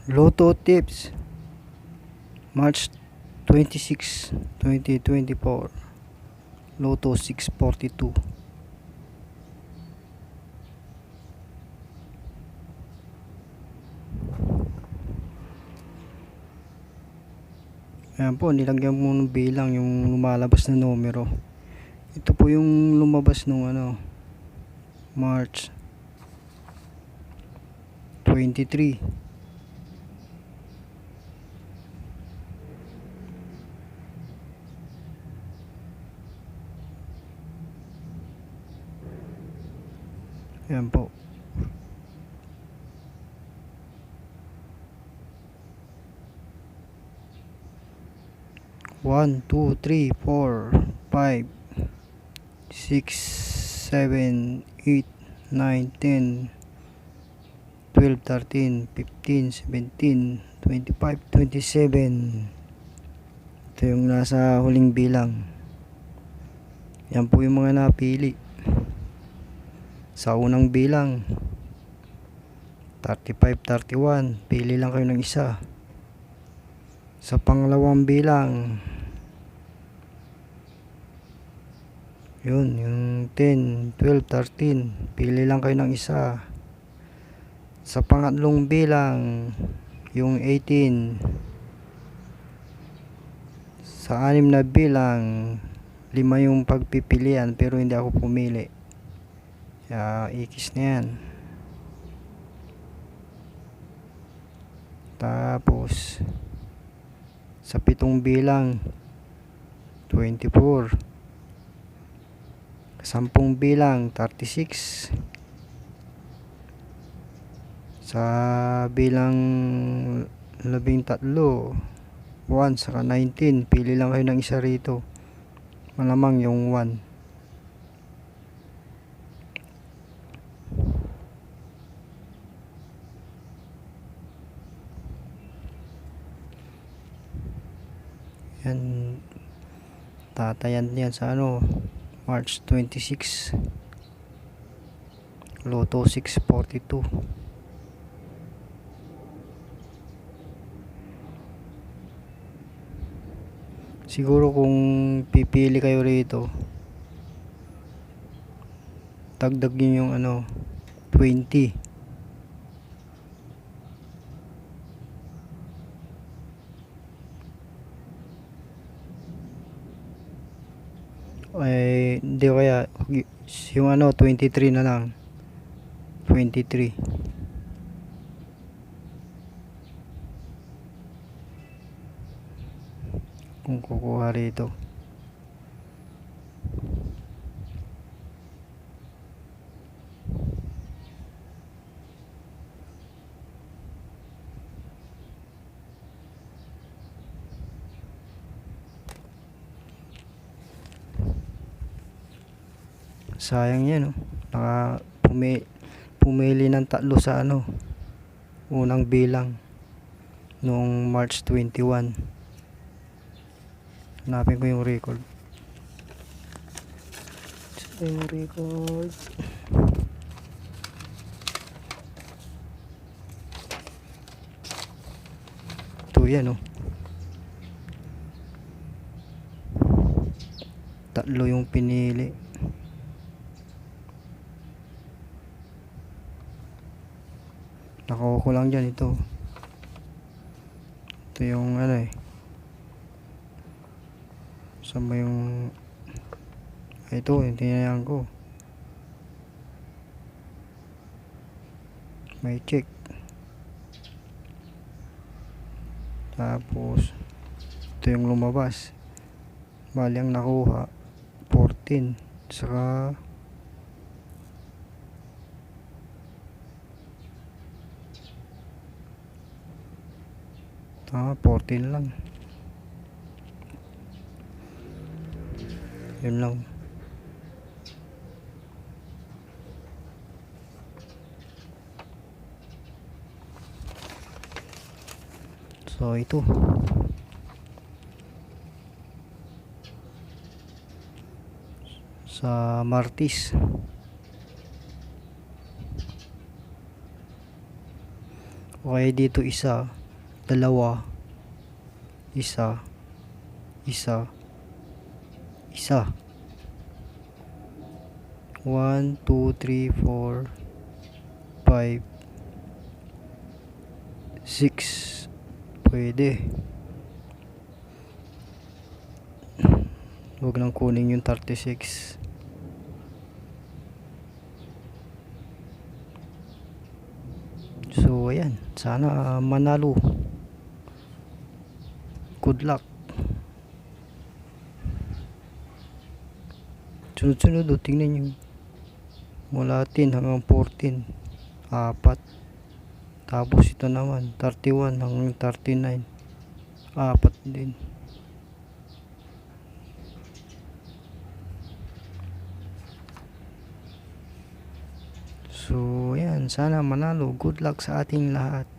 Lotto Tips March 26, 2024. Lotto 642. Ayan po, nilagyan mo ng bilang yung lumalabas na numero. Ito po yung lumabas nung March 23. Ayan po. One, two, three, 4, 5, 6, 7, 8, 9, 10, 12, 13, 15, 17, 25, 27. Ito yung nasa huling bilang. Yan po yung mga napili. Sa unang bilang 35, 31, pili lang kayo ng isa. Sa pangalawang bilang yun, yung 10, 12, 13, pili lang kayo ng isa. Sa pangatlong bilang yung 18. Sa anim na bilang 5 yung pagpipilian pero hindi ako pumili. Kaya ikis na yan. Tapos sa 7 bilang 24. 10 bilang 36. Sa bilang 13, 1 saka 19, pili lang kayo ng isa rito. Malamang yung 1. Yan, tatayan yan sa March 26. Lotto 642. Siguro kung pipili kayo rito, dagdag nyo yung 20. Ay, hindi, kaya yung 23 na lang. 23. Kung kukuha rito. Sayang yan, naka pumili ng 3 sa unang bilang noong March 21. Hanapin ko yung record. Yung record. Ito yan 3 yung pinili. Nakuha ko lang dyan ito. Ito yung saan ba yung ito, yung tinayan ko. May check. Tapos ito yung lumabas. Bali ang nakuha 14. Saka 14 lang. Yun lang. So ito sa Martis. Okay, dito isa. dalawa, isa, isa, isa. 1, 2, 3, 4, 5, 6. Pwede. Huwag nang kunin yung 36. So ayan, sana manalo. Good luck. Sunod-sunod tingnan nyo. Mula 10 hanggang 14. 4. Tapos ito naman 31 hanggang 39. 4 din. So, ayan. Sana manalo. Good luck sa ating lahat.